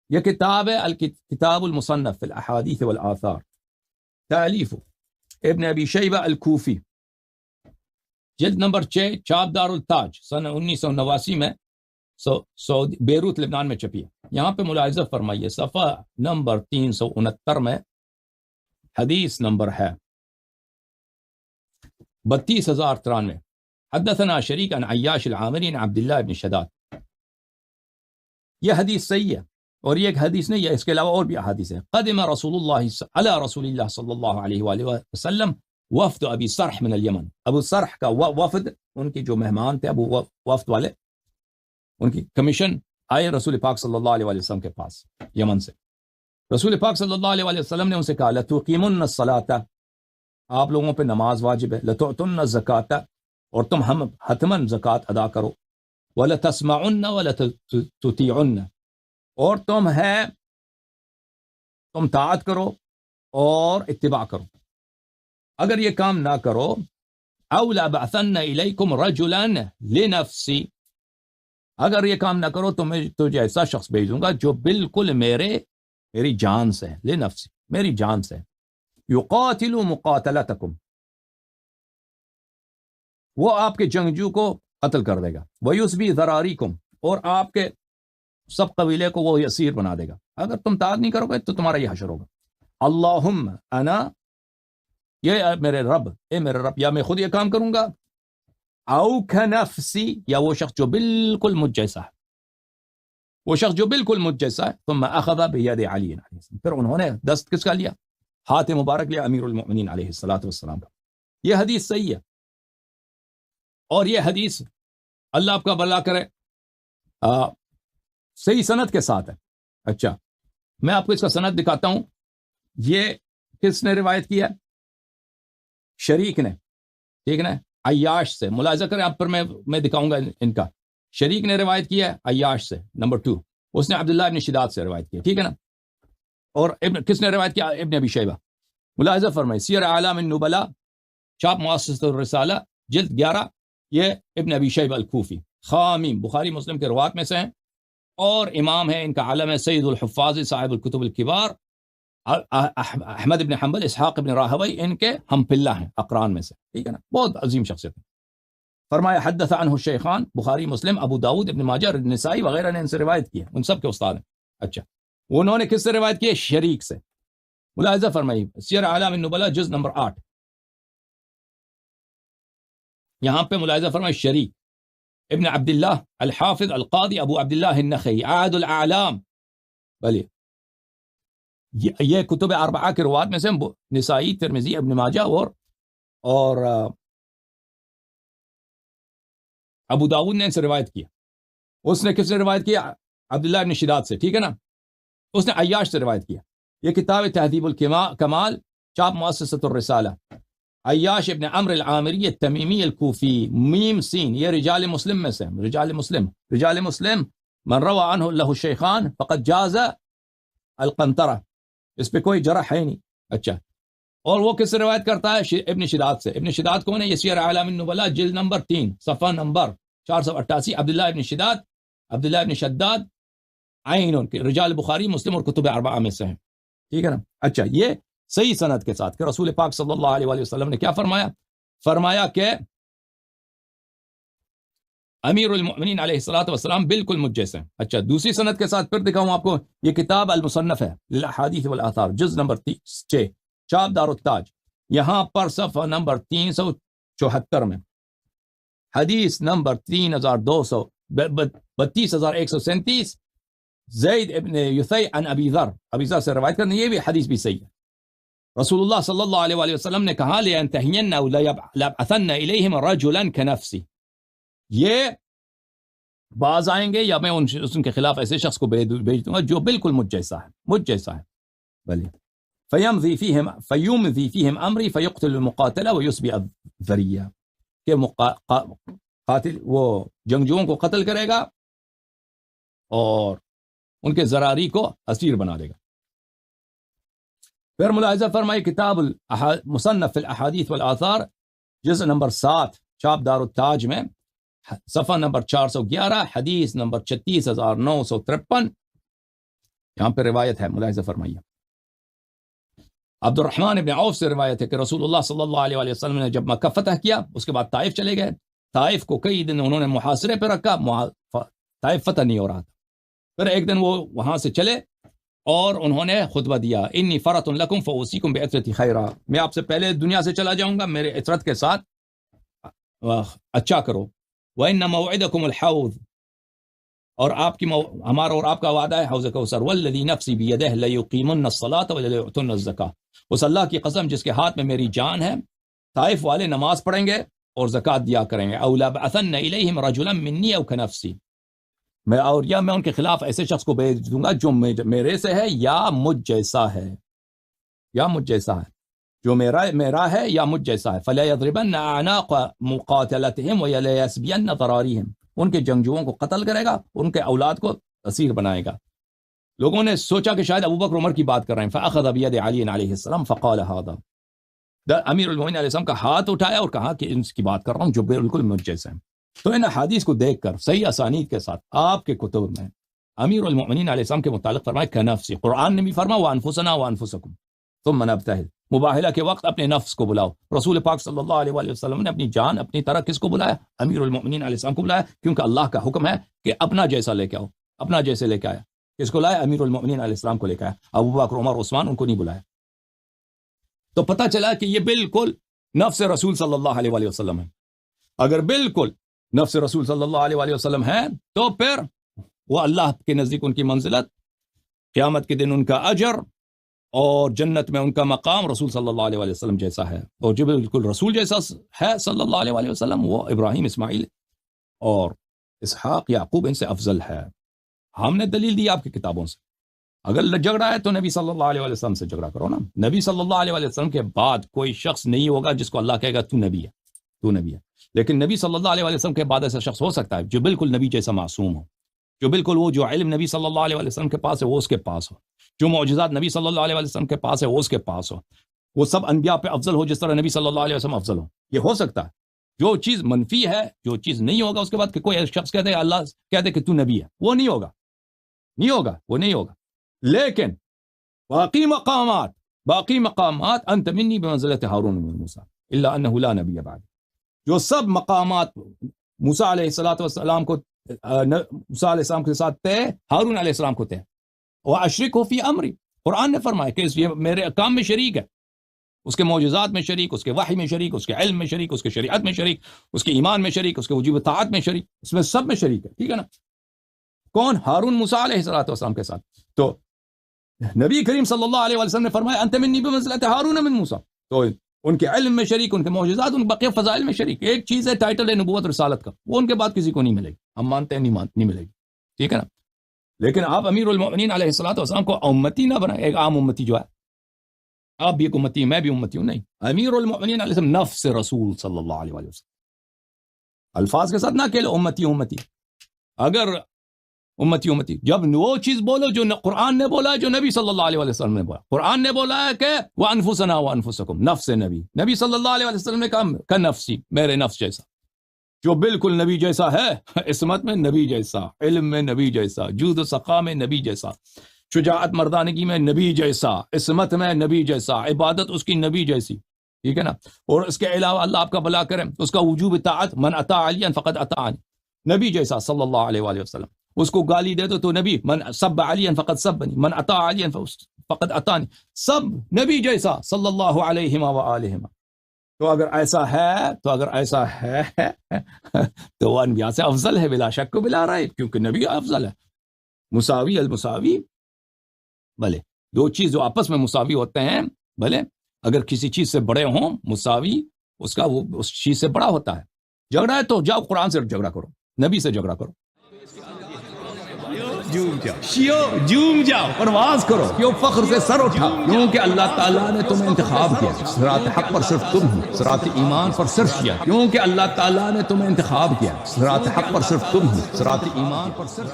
یہ کتاب ہے الکتاب المصنف فی الاحادیث والآثار، تالیف ابن ابی شیبہ الکوفی، جلد نمبر 6، چاپ دار التاج، سن 1989 میں بیروت لبنان میں چھپی ہے۔ یہاں پہ ملاحظہ فرمائیے صفحہ نمبر 369 میں حدیث نمبر ہے 32093۔ حدثنا شریک عن عیاش العامری عن عبداللہ ابن شداد۔ یہ حدیث صحیح ہے، اور یہ ایک حدیث نہیں ہے، اس کے علاوہ اور بھی احادیث ہیں۔ قدم رسول اللہ علی رسول اللہ صلی اللہ علیہ وآلہ وسلم وفد ابی سرح من الیمن۔ ابو سرح کا وفد، ان کی جو مہمان تھے ابو وفد والے، ان کی کمیشن آئے رسول پاک صلی اللہ علیہ وآلہ وسلم کے پاس یمن سے۔ رسول پاک صلی اللہ علیہ وآلہ وسلم نے ان سے کہا لتقیمن الصلاۃ، آپ لوگوں پہ نماز واجب ہے، لتؤتن الزکاۃ، اور تم حتماً زکوٰۃ ادا کرو، ولتسمعن ولتطیعن، اور تم طاعت کرو اور اتباع کرو۔ اگر یہ کام نہ کرو، او لابعثن الیکم رجلا لنفسی، اگر یہ کام نہ کرو تو میں تجھے ایسا شخص بھیجوں گا جو بالکل میری جان سے، لنفسی میری جان سے، یقاتل مقاتلتکم، وہ آپ کے جنگجو کو قتل کر دے گا، ویسبی ذراریکم، اور آپ کے سب قبیلے کو وہ اسیر بنا دے گا۔ اگر تم طاعت نہیں کرو گے تو تمہارا یہ حشر ہوگا۔ اللہم انا، یہ میرے رب، اے میرے رب، یا میں خود یہ کام کروں گا، او کنفسی، یا وہ شخص جو بالکل مجھ جیسا ہے، وہ شخص جو بالکل مجھ جیسا ہے۔ ثم اخذ بید علی علیہ السلام، پھر انہوں نے دست کس کا لیا؟ ہاتھ مبارک لیا امیر المؤمنین علیہ الصلوۃ والسلام کا۔ یہ حدیث صحیح ہے، اور یہ حدیث اللہ آپ کا بھلا کرے صحیح سند کے ساتھ ہے۔ اچھا، میں آپ کو اس کا سند دکھاتا ہوں۔ یہ کس نے روایت کیا؟ شریک نے، ٹھیک نا، عیاش سے۔ ملاحظہ کریں آپ پر، میں دکھاؤں گا ان کا۔ شریک نے روایت کیا ہے عیاش سے، نمبر 2، اس نے عبداللہ ابن شداد سے روایت کیا، ٹھیک ہے نا۔ اور کس نے روایت کیا؟ ابن ابی شیبہ۔ ملاحظہ فرمائیں، سیر اعلام النبلاء، چاپ مؤسسۃ الرسالہ، جلد 11، یہ ابن ابی شیبہ الکوفی، خامیم، بخاری مسلم کے روات میں سے ہیں، اور امام ہے، ان کا عالم ہے سید الحفاظ صاحب الکتب الکبار، احمد ابن حنبل، اسحاق ابن راہوی، ان کے ہم پلہ ہیں، اقران میں سے، ٹھیک ہے نا، بہت عظیم شخصیت ہے۔ فرمایا حدث عنہ الشیخان، بخاری مسلم، ابو داؤد، ابن ماجہ، نسائی وغیرہ نے ان سے روایت کی ہے، ان سب کے استاد ہیں۔ اچھا، انہوں نے کس سے روایت کی ہے؟ شریک سے۔ ملاحظہ فرمائی سیر اعلام النبلاء جز نمبر 8، یہاں پہ ملاحظہ فرمائی شریک ابن عبداللہ الحافظ القاضی ابو عبداللہ النخعی احد الاعلام، بلی یہ کتب اربعہ کے روات میں سے نسائی، ترمذی، ابن ماجہ اور ابو داؤد نے ان سے روایت کیا۔ اس نے کس سے روایت کیا؟ عبداللہ ابن شداد سے، ٹھیک ہے نا۔ اس نے عیاش سے روایت کیا۔ یہ کتاب تہذیب الکمال، چاپ مؤسسۃ الرسالہ، عیاش ابن عمرو العامری التمیمی الکوفی، میم سین، یہ رجال مسلم میں سے، رجال مسلم من روى عنہ لہ الشیخان فقد جاز القنطرہ، اس پہ کوئی جرح ہے نہیں۔ اچھا، اور وہ کس سے روایت کرتا ہے؟ ابن شداد سے۔ ابن شداد کون ہے؟ یہ سیر اعلام النبلاء جلد نمبر 3، صفحہ نمبر 488، عبداللہ ابن شداد، عبداللہ ابن شداد، عین کے رجال بخاری مسلم اور کتب اربعہ میں سے ہیں، ٹھیک ہے نا۔ اچھا، یہ صحیح سند کے ساتھ کہ رسول پاک صلی اللہ علیہ وآلہ وسلم نے کیا فرمایا؟ فرمایا کہ امیر المؤمنین علیہ الصلوۃ والسلام بالکل مجھ جیسے ہیں۔ اچھا، دوسری سند کے ساتھ پھر دکھاؤں آپ کو، یہ کتاب المصنف ہے للاحادیث والآثار، جز نمبر 6، چاپ دار التاج، یہاں پر صفحہ نمبر 374 میں حدیث نمبر 32137، زید ابن یثی عن ابی ذر سے روایت کرنے، یہ بھی حدیث بھی صحیح ہے۔ رسول اللہ صلی اللہ علیہ وآلہ وسلم نے کہا لَيَنْتَهِيَنَّ أَوْ لَيَبْعَثَنَّ إِلَيْهِمْ رَجُلًا كَنَفْسِي، یہ باز آئیں گے یا میں ان کے خلاف ایسے شخص کو بھیج دوں گا جو بالکل مجھ جیسا ہے، بلی فَيُمْضِي فِيهِمْ أَمْرِي فَيُقْتِلُ الْمُقَاتِلَ وَيُسْبِئَ الذَّرِيَّةَ، کہ قاتل وہ جنگجوؤں کو قتل کرے گا اور ان کے ذراری کو اسیر بنا دے گا۔ پھر ملاحظہ فرمائی کتاب مصنف فی الاحادیث والآثار، جزء نمبر 7، چاپ دار التاج میں، صفحہ نمبر 411، حدیث نمبر 36953، یہاں پہ روایت ہے، ملاحظہ فرمائیے، عبد الرحمن ابن عوف سے روایت ہے کہ رسول اللہ صلی اللہ علیہ وآلہ وسلم نے جب مکہ فتح کیا، اس کے بعد طائف چلے گئے، طائف کو کئی دن انہوں نے محاصرے پہ رکھا، طائف فتح نہیں ہو رہا تھا، پھر ایک دن وہ وہاں سے چلے اور انہوں نے خطبہ دیا، انی فرۃ لکم فاوصیکم بعطرتی خیرا، میں آپ سے پہلے دنیا سے چلا جاؤں گا، میرے عطرت کے ساتھ اچھا کرو، وَإِنَّ مَوْعِدَكُمُ الْحَوْض، اور آپ کی ہمارا اور آپ کا وعدہ ہے حوض کوثر، وَالَّذِي نَفْسِي بِيَدِهِ لَيُقِيمُنَّ الصَّلَاةَ وَلَيُؤْتُنَّ الزَّكَاةَ، اس اللہ کی قسم جس کے ہاتھ میں میری جان ہے، طائف والے نماز پڑھیں گے اور زکوٰۃ دیا کریں گے، أَوْ لَأَبْعَثَنَّ إِلَيْهِمْ رَجُلًا مِّنِّي أَوْ كَنَفْسِي، میں ان کے خلاف ایسے شخص کو بھیج دوں گا جو میرے سے ہے یا مجھ جیسا ہے، یا مجھ جیسا ہے، جو میرا ہے یا مجھ جیسا ہے، فَلَا يَضْرِبَنَّ أَعْنَاقَ مُقَاتَلَتِهِمْ وَيَسْبِيَنَّ ضَرَارِهِمْ، ان کے جنگجوؤں کو قتل کرے گا، ان کے اولاد کو اسیر بنائے گا۔ لوگوں نے سوچا کہ شاید ابو بکر عمر کی بات کر رہے ہیں، فَأَخَذَ بِيَدِ عَلِيٍّ عَلَيْهِ السَّلَامُ فَقَالَ هَذَا، امیر المومنین علیہ السلام کا ہاتھ اٹھایا اور کہا کہ ان کی بات کر رہا ہوں جو بالکل مجھ جیسے ہیں۔ تو ان حدیث کو دیکھ کر صحیح اسانید کے ساتھ آپ کے کتب میں امیر المومنین علیہ السلام کے متعلق فرمایا کنفسی، قرآن نے بھی فرمایا وانفسنا وانفسکم ثم نبتہل، مباہلہ کے وقت اپنے نفس کو بلاؤ، رسول پاک صلی اللہ علیہ وآلہ وسلم نے اپنی جان اپنی طرح کس کو بلایا؟ امیر المومنین علیہ السلام کو بلایا، کیونکہ اللہ کا حکم ہے کہ اپنا جیسا لے کے آؤ، اپنا جیسے لے کے آیا، کس کو لایا؟ امیر المومنین علیہ السلام کو لے کے آیا، ابو بکر عمر عثمان ان کو نہیں بلایا۔ تو پتہ چلا کہ یہ بالکل نفس رسول صلی اللہ علیہ وآلہ وسلم ہے۔ اگر بالکل نفس رسول صلی اللہ علیہ وآلہ وسلم ہے تو پھر وہ اللہ کے نزدیک ان کی منزلت، قیامت کے دن ان کا اجر اور جنت میں ان کا مقام رسول صلی اللہ علیہ وآلہ وسلم جیسا ہے، اور جو بالکل رسول جیسا ہے صلی اللہ علیہ وآلہ وسلم، وہ ابراہیم اسماعیل اور اسحاق یعقوب ان سے افضل ہے۔ ہم نے دلیل دی آپ کی کتابوں سے، اگر جھگڑا ہے تو نبی صلی اللہ علیہ وآلہ وسلم سے جھگڑا کرو نا۔ نبی صلی اللہ علیہ وآلہ وسلم کے بعد کوئی شخص نہیں ہوگا جس کو اللہ کہے گا تو نبی ہے، تو نبی ہے، لیکن نبی صلی اللہ علیہ وآلہ وسلم کے بعد ایسا شخص ہو سکتا ہے جو بالکل نبی جیسا معصوم ہو، جو بالکل وہ جو علم نبی صلی اللہ علیہ وآلہ وسلم کے پاس ہے وہ اس کے پاس ہو، جو معجزات نبی صلی اللہ علیہ وآلہ وسلم کے پاس ہے وہ اس کے پاس ہو، وہ سب انبیاء پہ افضل ہو جس طرح نبی صلی اللہ علیہ وسلم افضل ہو، یہ ہو سکتا ہے۔ جو چیز منفی ہے، جو چیز نہیں ہوگا اس کے بعد کہ کوئی شخص کہتے ہیں اللہ کہتے کہ تو نبی ہے، وہ نہیں ہوگا، نہیں ہوگا، وہ نہیں ہوگا۔ لیکن باقی مقامات انت منی بمنزلت ہارون من موسیٰ الا انہ لا نبی بعد، جو سب مقامات موسیٰ علیہ السلام کو موسیٰ علیہ السلام کے ساتھ طے، ہارون علیہ السلام کو طے، وَأَشْرِكْهُ فِي أَمْرِي، قرآن نے فرمایا کہ یہ میرے کام میں شریک ہے، اس کے معجزات میں شریک، اس کے وحی میں شریک، اس کے علم میں شریک، اس کے شریعت میں شریک، اس کے ایمان میں شریک، اس کے وجوب طاعت میں شریک، اس میں سب میں شریک ہے، ٹھیک ہے نا۔ کون؟ ہارون موسیٰ علیہ السلام کے ساتھ۔ تو نبی کریم صلی اللہ علیہ وسلم نے فرمایا انت منی بمنزلت ہارون من موسیٰ، تو ان کے علم میں شریک، ان کے معجزات، ان بقیہ فضائل میں شریک۔ ایک چیز ہے ٹائٹل ہے نبوت رسالت کا، وہ ان کے بعد کسی کو نہیں ملے گی، ہم مانتے ہیں نہیں ملے گی، ٹھیک ہے نا۔ لیکن آپ امیر المؤمنین علیہ السلام کو امتی نہ بنائیں، ایک عام امتی جو ہے، آپ بھی ایک امتی، میں بھی امتی ہوں، نہیں، امیر المؤمنین علیہ السلام نفس رسول صلی اللہ علیہ وسلم، الفاظ کے ساتھ نہ کہ امتی، اگر امتی جب وہ چیز بولو جو قرآن نے بولا ہے، جو نبی صلی اللہ علیہ وسلم نے بولا، قرآن نے بولا ہے کہ وانفسنا وانفسکم، نفس نبی صلی اللہ علیہ وسلم نے کہا کہ نفسی، میرے نفس جیسا، جو بالکل نبی جیسا ہے، عصمت میں نبی جیسا، علم میں نبی جیسا، جود و سخا میں نبی جیسا، شجاعت مردانگی میں نبی جیسا، عصمت میں نبی جیسا، عبادت اس کی نبی جیسی، ٹھیک ہے نا۔ اور اس کے علاوہ اللہ آپ کا بھلا کرے، اس کا وجوب طاعت، من اطاع علی فقد اطاعنی، نبی جیسا صلی اللہ علیہ وآلہ وسلم۔ اس کو گالی دے دو تو نبی، من سب علی فقد سبنی، من اطاع علی فقد اطاعنی، سب نبی جیسا صلی اللہ علیہ وآلہ۔ تو اگر ایسا ہے تو وہ انبیاء سے افضل ہے بلا شک و بلا رائب، کیونکہ نبی افضل ہے۔ مساوی المساوی، بھلے دو چیز جو آپس میں مساوی ہوتے ہیں، بھلے اگر کسی چیز سے بڑے ہوں، مساوی اس کا وہ اس چیز سے بڑا ہوتا ہے۔ جھگڑا ہے تو جاؤ قرآن سے جھگڑا کرو، نبی سے جھگڑا کرو، جوم جاؤ، پرواز کرو، کیوں فخر سے سر اٹھا، کیونکہ اللہ تعالیٰ نے تمہیں انتخاب کیا، صراط حق پر صرف تم ہو، صراط ایمان پر صرف کیا، کیونکہ اللہ تعالیٰ نے تمہیں انتخاب کیا، صراط حق پر صرف تم ہو، صراط ایمان پر صرف